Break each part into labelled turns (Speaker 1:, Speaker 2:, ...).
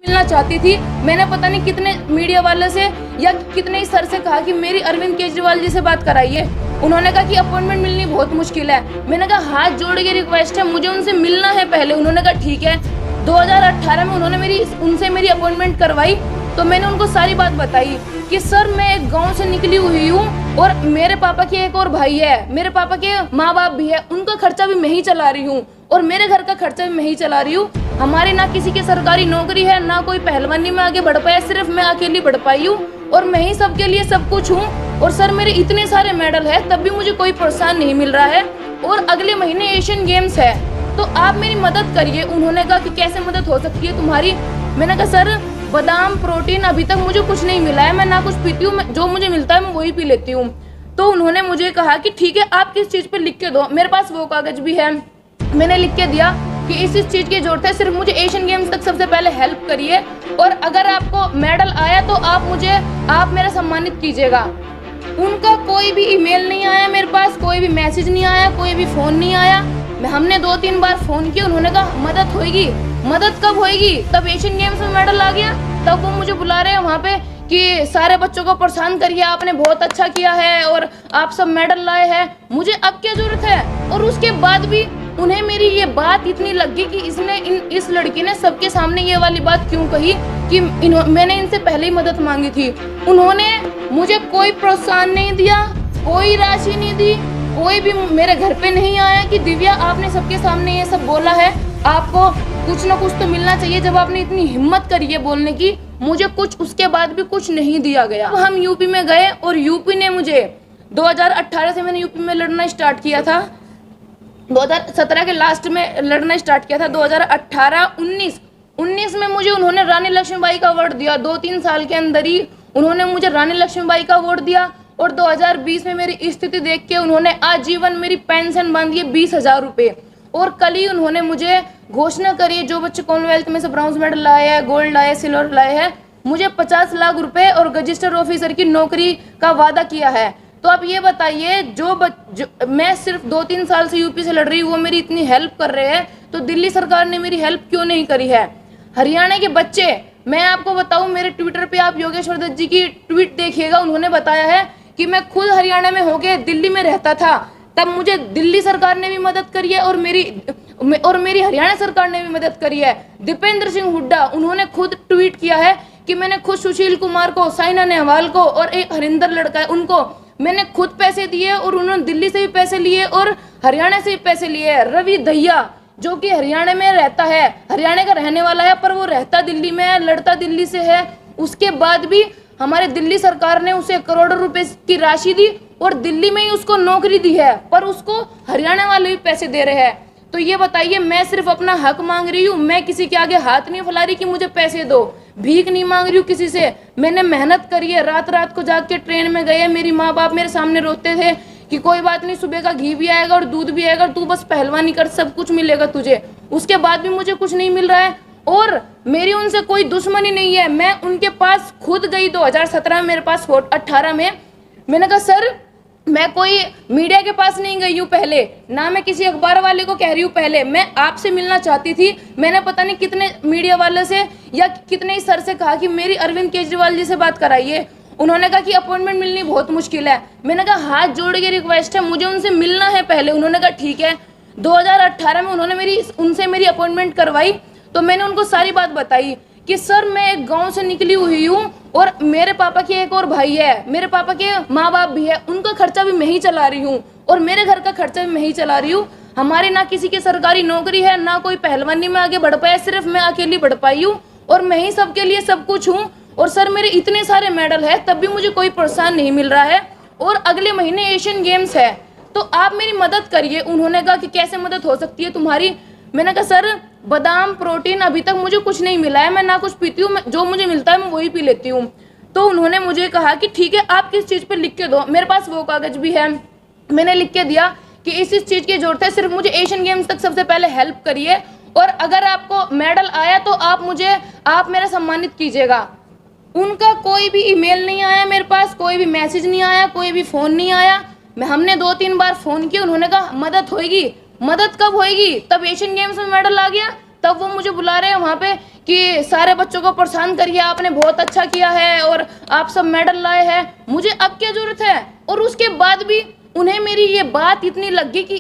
Speaker 1: मिलना चाहती थी। मैंने पता नहीं कितने मीडिया वाले से या कितने ही सर से कहा कि मेरी अरविंद केजरीवाल जी से बात कराइए। उन्होंने कहा कि अपॉइंटमेंट मिलनी बहुत मुश्किल है। मैंने कहा हाथ जोड़ के रिक्वेस्ट है, मुझे उनसे मिलना है पहले। उन्होंने कहा ठीक है। 2018 में उन्होंने उनसे मेरी अपॉइंटमेंट करवाई तो मैंने उनको सारी बात बताई कि सर मैं एक गांव से निकली हुई हूँ और मेरे पापा के एक और भाई है, मेरे पापा के माँ बाप भी है, उनका खर्चा भी मैं ही चला रही हूँ और मेरे घर का खर्चा भी मैं ही चला रही हूँ। हमारे ना किसी की सरकारी नौकरी है, ना कोई पहलवानी में आगे बढ़ पाया, सिर्फ मैं अकेली बढ़ पाई हूँ और मैं ही सबके लिए सब कुछ हूँ। और सर मेरे इतने सारे मेडल है तब भी मुझे कोई प्रोत्साहन नहीं मिल रहा है और अगले महीने एशियन गेम्स है तो आप मेरी मदद करिए। उन्होंने कहा कि कैसे मदद हो सकती है तुम्हारी। मैंने कहा सर बादाम प्रोटीन अभी तक मुझे कुछ नहीं मिला है, मैं ना कुछ पीती हूँ, जो मुझे मिलता है मैं वही पी लेती हूँ। तो उन्होंने मुझे कहा कि ठीक है आप किस चीज़ पे लिख के दो। मेरे पास वो कागज भी है, मैंने लिख के दिया कि इस चीज़ की जरूरत है, सिर्फ मुझे एशियन गेम्स तक सबसे पहले हेल्प करिए और अगर आपको मेडल आया तो आप मेरा सम्मानित कीजिएगा। उनका कोई भी ईमेल नहीं आया मेरे पास, कोई भी मैसेज नहीं आया, कोई भी फ़ोन नहीं आया। हमने 2-3 बार फ़ोन किया, उन्होंने कहा मदद होएगी। मदद कब होएगी? तब एशियन गेम्स में मेडल आ गया, तब वो मुझे बुला रहे हैं वहाँ पे कि सारे बच्चों को प्रोत्साहन करिए, आपने बहुत अच्छा किया है और आप सब मेडल लाए हैं। मुझे अब क्या जरूरत है? और उसके बाद भी उन्हें मेरी ये बात इतनी लग गई कि इस लड़की ने सबके सामने ये वाली बात क्यों कही कि मैंने इनसे पहले ही मदद मांगी थी। उन्होंने मुझे कोई प्रोत्साहन नहीं दिया, कोई राशि नहीं दी, कोई भी मेरे घर पे नहीं आया कि दिव्या आपने सबके सामने ये सब बोला है, आपको कुछ ना कुछ तो मिलना चाहिए जब आपने इतनी हिम्मत करी है बोलने की। मुझे कुछ उसके बाद भी कुछ नहीं दिया गया। हम यूपी में गए और यूपी ने मुझे 2018 से मैंने यूपी में लड़ना स्टार्ट किया था, 2017 के लास्ट में लड़ना स्टार्ट किया था। 2018-19 में मुझे उन्होंने रानी लक्ष्मीबाई का अवार्ड दिया। 2-3 साल के अंदर ही उन्होंने मुझे रानी लक्ष्मीबाई का अवार्ड दिया और 2020 में मेरी स्थिति देख के उन्होंने आजीवन मेरी पेंशन बांधी है 20,000 रुपये। और कल ही उन्होंने मुझे घोषणा करी है जो बच्चे कॉमनवेल्थ में से ब्रॉन्ज मेडल लाए हैं, गोल्ड लाए, सिल्वर लाए हैं, मुझे 50 लाख रुपए और रजिस्टर ऑफिसर की नौकरी का वादा किया है। तो आप ये बताइए मैं सिर्फ 2-3 साल से यूपी से लड़ रही हूँ, वो मेरी इतनी हेल्प कर रहे हैं, तो दिल्ली सरकार ने मेरी हेल्प क्यों नहीं करी है? हरियाणा के बच्चे, मैं आपको बताऊं, मेरे ट्विटर पे आप योगेश्वर दत्त जी की ट्वीट देखिएगा, उन्होंने बताया है कि मैं खुद हरियाणा में होके दिल्ली में रहता था, तब मुझे दिल्ली सरकार ने भी मदद करी है और मेरी हरियाणा सरकार ने भी मदद करी है। दीपेंद्र सिंह हुड्डा, उन्होंने खुद ट्वीट किया है कि मैंने खुद सुशील कुमार को, साइना नेहवाल को और एक हरिंदर लड़का है उनको मैंने खुद पैसे दिए और उन्होंने दिल्ली से भी पैसे लिए और हरियाणा से भी पैसे लिए। रवि दहिया जो कि हरियाणा में रहता है, हरियाणा का रहने वाला है पर वो रहता दिल्ली में है, लड़ता दिल्ली से है, उसके बाद भी हमारे दिल्ली सरकार ने उसे करोड़ों रुपए की राशि दी और दिल्ली में ही उसको नौकरी दी है, पर उसको हरियाणा वाले भी पैसे दे रहे हैं। तो ये बताइए, मैं सिर्फ अपना हक मांग रही हूँ, मैं किसी के आगे हाथ नहीं फैला रही कि मुझे पैसे दो, भीख नहीं मांग रही हूँ किसी से। मैंने मेहनत करी है, रात रात को जाग के ट्रेन में गए, मेरी माँ बाप मेरे सामने रोते थे कि कोई बात नहीं, सुबह का घी भी आएगा और दूध भी आएगा, तू बस पहलवानी कर, सब कुछ मिलेगा तुझे। उसके बाद भी मुझे कुछ नहीं मिल रहा है और मेरी उनसे कोई दुश्मनी नहीं है। मैं उनके पास खुद गई 2017 में, मेरे पास 18 में। मैंने कहा सर मैं कोई मीडिया के पास नहीं गई हूँ पहले, ना मैं किसी अखबार वाले को कह रही हूँ, पहले मैं आपसे मिलना चाहती थी। मैंने पता नहीं कितने मीडिया वाले से या कितने ही सर से कहा कि मेरी अरविंद केजरीवाल जी से बात कराइए। उन्होंने कहा कि अपॉइंटमेंट मिलनी बहुत मुश्किल है। मैंने कहा हाथ जोड़ के रिक्वेस्ट है, मुझे उनसे मिलना है पहले। उन्होंने कहा ठीक है। 2018 में उन्होंने उनसे मेरी अपॉइंटमेंट करवाई तो मैंने उनको सारी बात बताई कि सर मैं एक गांव से निकली हुई हूँ और मेरे पापा के एक और भाई है, मेरे पापा के माँ बाप भी है, उनका खर्चा भी मैं ही चला रही हूँ और मेरे घर का खर्चा भी मैं ही चला रही हूँ। हमारे ना किसी की सरकारी नौकरी है, ना कोई पहलवानी में आगे बढ़ पाया, सिर्फ मैं अकेली बढ़ पाई हूँ और मैं ही सबके लिए सब कुछ हूँ। और सर मेरे इतने सारे मेडल है तब भी मुझे कोई प्रोत्साहन नहीं मिल रहा है और अगले महीने एशियन गेम्स है, तो आप मेरी मदद करिए। उन्होंने कहा कि कैसे मदद हो सकती है तुम्हारी? मैंने कहा सर बादाम प्रोटीन अभी तक मुझे कुछ नहीं मिला है, मैं ना कुछ पीती हूँ, जो मुझे मिलता है मैं वही पी लेती हूँ। तो उन्होंने मुझे कहा कि ठीक है आप किस चीज़ पे लिख के दो। मेरे पास वो कागज भी है, मैंने लिख के दिया कि इस चीज़ की जरूरत है, सिर्फ मुझे एशियन गेम्स तक सबसे पहले हेल्प करिए और अगर आपको मेडल आया तो आप मेरा सम्मानित कीजिएगा। उनका कोई भी ईमेल नहीं आया मेरे पास, कोई भी मैसेज नहीं आया, कोई भी फ़ोन नहीं आया। हमने 2-3 बार फ़ोन किया, उन्होंने कहा मदद होएगी। मदद कब होएगी? तब एशियन गेम्स में मेडल आ गया, तब वो मुझे बुला रहे हैं वहाँ पे कि सारे बच्चों को प्रोत्साहन करिए, आपने बहुत अच्छा किया है और आप सब मेडल लाए हैं। मुझे अब क्या जरूरत है? और उसके बाद भी उन्हें मेरी ये बात इतनी लग गई कि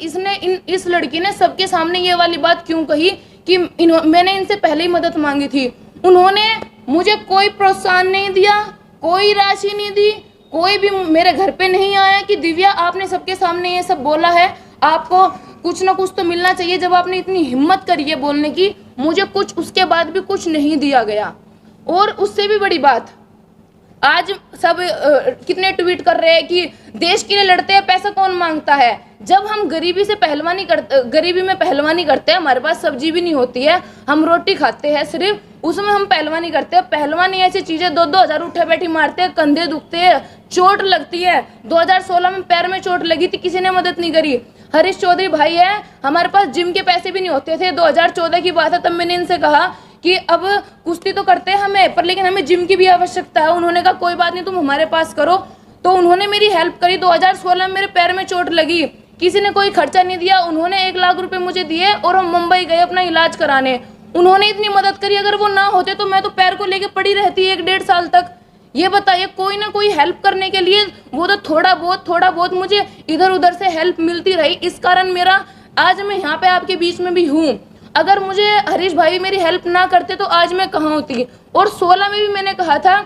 Speaker 1: इस लड़की ने सबके सामने ये वाली बात क्यों कही कि मैंने इनसे पहले ही मदद मांगी थी। उन्होंने मुझे कोई प्रोत्साहन नहीं दिया, कोई राशि नहीं दी, कोई भी मेरे घर पे नहीं आया कि दिव्या आपने सबके सामने ये सब बोला है, आपको कुछ ना कुछ तो मिलना चाहिए जब आपने इतनी हिम्मत करी है बोलने की। मुझे कुछ उसके बाद भी कुछ नहीं दिया गया। और उससे भी बड़ी बात, आज सब कितने ट्वीट कर रहे हैं कि देश के लिए लड़ते हैं, पैसा कौन मांगता है। जब हम गरीबी में पहलवानी करते हैं, हमारे पास सब्जी भी नहीं होती है, हम रोटी खाते हैं सिर्फ, उसमें हम पहलवानी करते हैं। पहलवानी ऐसी चीज़ है, 2-2 हज़ार उठे बैठी मारते हैं, कंधे दुखते हैं, चोट लगती है। 2016 में पैर में चोट लगी थी, किसी ने मदद नहीं करी। हरीश चौधरी भाई है, हमारे पास जिम के पैसे भी नहीं होते थे। 2014 की बात है, तब मैंने इनसे कहा कि अब कुश्ती तो करते हैं हमें, पर लेकिन हमें जिम की भी आवश्यकता है। उन्होंने कहा कोई बात नहीं, तुम हमारे पास करो। तो उन्होंने मेरी हेल्प करी। 2016 में मेरे पैर में चोट लगी, किसी ने कोई खर्चा नहीं दिया। उन्होंने 1 लाख रुपए मुझे दिए और हम मुंबई गए अपना इलाज कराने। उन्होंने इतनी मदद करी, अगर वो ना होते तो मैं तो पैर को लेके पड़ी रहती 1-1.5 साल तक। ये बताइए, कोई ना कोई हेल्प करने के लिए, वो तो थोड़ा बहुत मुझे इधर उधर से हेल्प मिलती रही। इस कारण मेरा आज मैं यहाँ पे आपके बीच में भी हूँ। अगर मुझे हरीश भाई मेरी हेल्प ना करते तो आज मैं कहाँ होती। और 16 में भी मैंने कहा था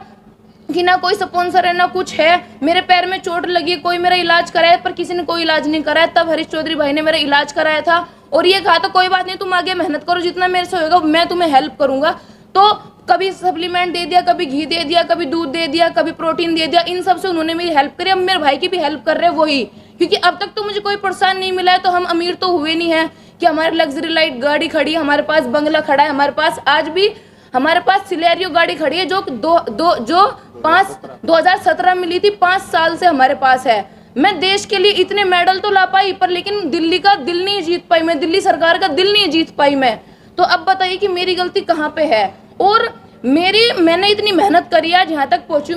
Speaker 1: कि ना कोई स्पॉन्सर है ना कुछ है, मेरे पैर में चोट लगी, कोई मेरा इलाज कराए, पर किसी ने कोई इलाज नहीं कराया। तब हरीश चौधरी भाई ने मेरा इलाज कराया था और ये कहा था कोई बात नहीं, तुम आगे मेहनत करो, जितना मेरे से होगा मैं तुम्हें हेल्प करूंगा। तो कभी सप्लीमेंट दे दिया, कभी घी दे दिया, कभी दूध दे दिया, कभी प्रोटीन दे दिया, इन सब से उन्होंने मेरी हेल्प करी। अब मेरे भाई की भी हेल्प कर रहे हैं वही, क्योंकि अब तक तो मुझे कोई प्रोत्साहन नहीं मिला है। तो हम अमीर तो हुए नहीं है कि हमारे लग्जरी लाइट गाड़ी खड़ी है, हमारे पास बंगला खड़ा है, हमारे पास आज भी हमारे पास सिलेरियो गाड़ी खड़ी है जो 2017 में मिली थी, 5 साल से हमारे पास है। मैं देश के लिए इतने मेडल तो ला पाई, पर लेकिन दिल्ली का दिल नहीं जीत पाई मैं, दिल्ली सरकार का दिल नहीं जीत पाई मैं। तो अब बताइए कि मेरी गलती कहाँ पे है। और मैंने इतनी मेहनत करी आज यहाँ तक पहुँची।